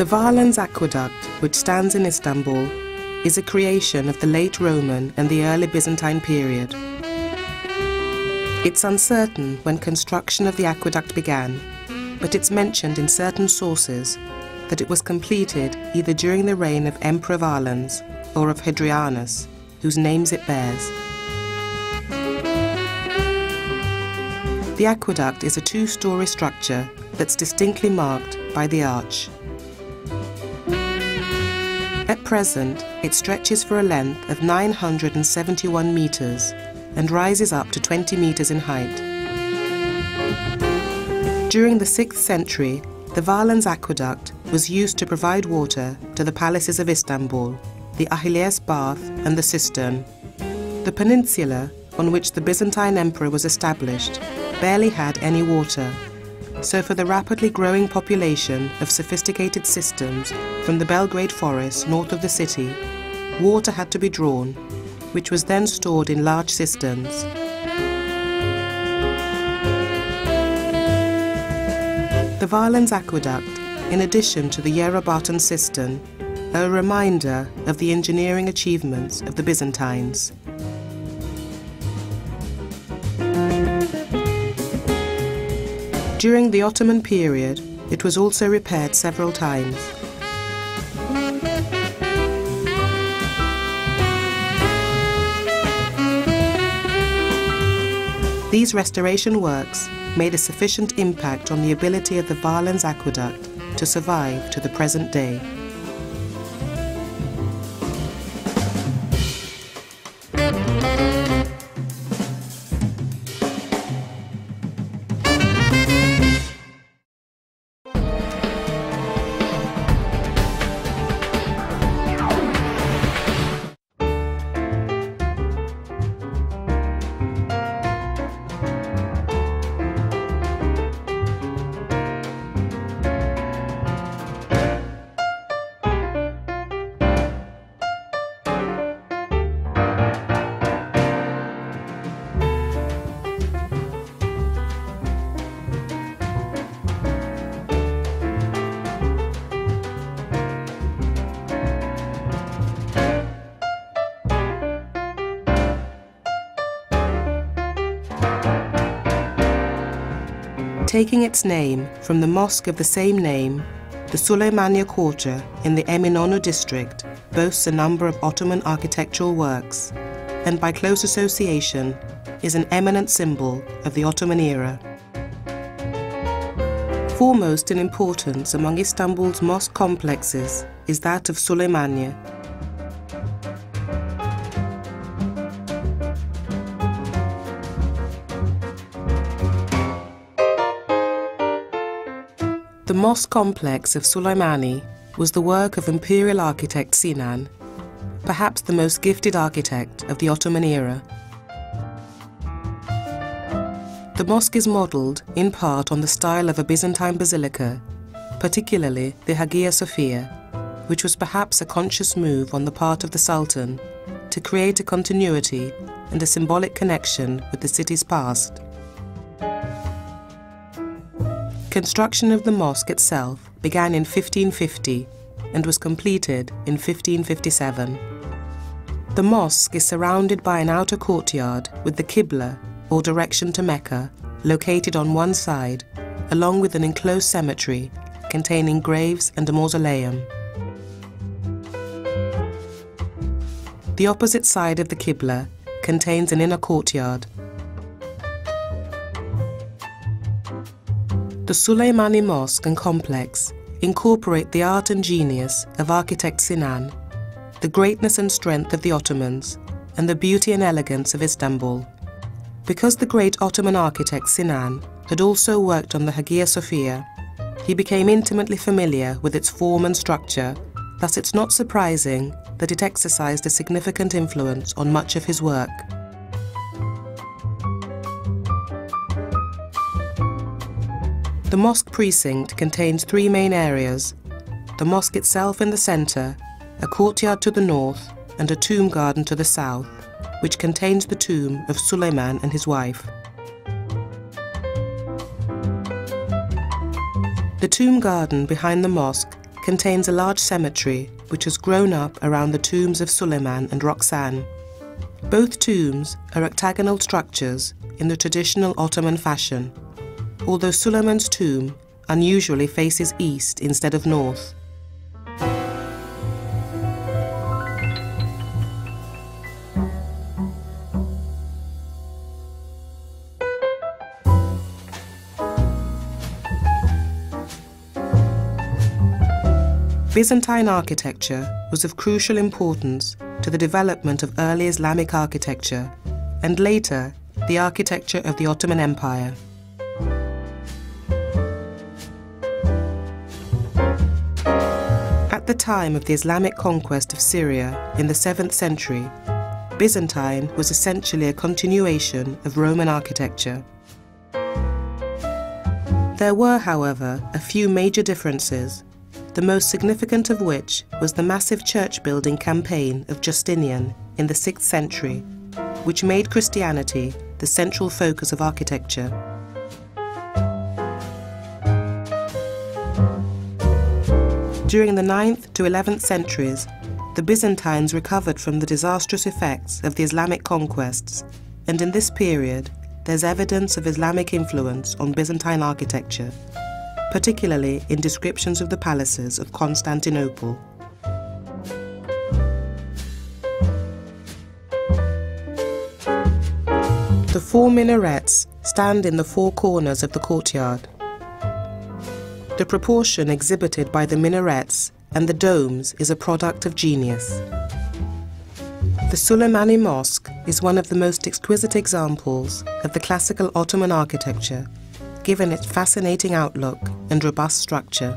The Varlans Aqueduct, which stands in Istanbul, is a creation of the late Roman and the early Byzantine period. It's uncertain when construction of the aqueduct began, but it's mentioned in certain sources that it was completed either during the reign of Emperor Valens or of Hadrianus, whose names it bears. The aqueduct is a two-storey structure that's distinctly marked by the arch. At present, it stretches for a length of 971 metres and rises up to 20 metres in height. During the 6th century, the Varlans Aqueduct was used to provide water to the palaces of Istanbul, the Achilles Bath and the Cistern. The peninsula on which the Byzantine emperor was established barely had any water, so for the rapidly growing population of sophisticated systems from the Belgrade forest north of the city, water had to be drawn, which was then stored in large cisterns. The Varlans Aqueduct, in addition to the Yerebaten cistern, are a reminder of the engineering achievements of the Byzantines. During the Ottoman period, it was also repaired several times. These restoration works made a sufficient impact on the ability of the Varlans Aqueduct to survive to the present day. Taking its name from the mosque of the same name, the Süleymaniye Quarter in the Eminönü district boasts a number of Ottoman architectural works, and by close association is an eminent symbol of the Ottoman era. Foremost in importance among Istanbul's mosque complexes is that of Süleymaniye. The mosque complex of Süleymaniye was the work of imperial architect Sinan, perhaps the most gifted architect of the Ottoman era. The mosque is modelled in part on the style of a Byzantine basilica, particularly the Hagia Sophia, which was perhaps a conscious move on the part of the Sultan to create a continuity and a symbolic connection with the city's past. Construction of the mosque itself began in 1550 and was completed in 1557. The mosque is surrounded by an outer courtyard with the Qibla, or direction to Mecca, located on one side, along with an enclosed cemetery containing graves and a mausoleum. The opposite side of the Qibla contains an inner courtyard. The Süleymaniye Mosque and complex incorporate the art and genius of architect Sinan, the greatness and strength of the Ottomans, and the beauty and elegance of Istanbul. Because the great Ottoman architect Sinan had also worked on the Hagia Sophia, he became intimately familiar with its form and structure, thus it's not surprising that it exercised a significant influence on much of his work. The mosque precinct contains three main areas: the mosque itself in the centre, a courtyard to the north, and a tomb garden to the south, which contains the tomb of Suleiman and his wife. The tomb garden behind the mosque contains a large cemetery which has grown up around the tombs of Suleiman and Roxanne. Both tombs are octagonal structures in the traditional Ottoman fashion, although Suleiman's tomb unusually faces east instead of north. Byzantine architecture was of crucial importance to the development of early Islamic architecture and later the architecture of the Ottoman Empire. At the time of the Islamic conquest of Syria in the 7th century, Byzantine was essentially a continuation of Roman architecture. There were, however, a few major differences, the most significant of which was the massive church-building campaign of Justinian in the 6th century, which made Christianity the central focus of architecture. During the 9th to 11th centuries, the Byzantines recovered from the disastrous effects of the Islamic conquests, and in this period, there's evidence of Islamic influence on Byzantine architecture, particularly in descriptions of the palaces of Constantinople. The 4 minarets stand in the 4 corners of the courtyard. The proportion exhibited by the minarets and the domes is a product of genius. The Suleimani Mosque is one of the most exquisite examples of the classical Ottoman architecture, given its fascinating outlook and robust structure.